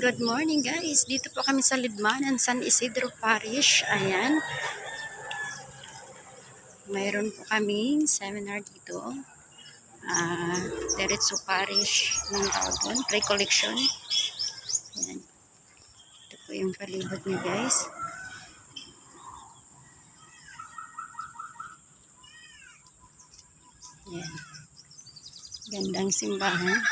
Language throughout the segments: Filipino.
Good morning guys. Dito po kami sa Lidmanan, San Isidro Parish. Ayan. Mayroon po kaming seminar dito. Diretso Parish ng taon. Recollection. Ayan. Ito po yung palibot niya guys. Ayan. Gandang simbahan.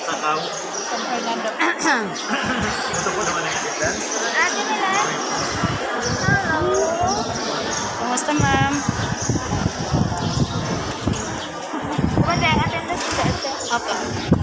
Kakao. San Fernando. Gusto ko naman nag-dance. Ate nila. Hello. Kumusta ma'am? Kumanda, attendance sa ate. Apa.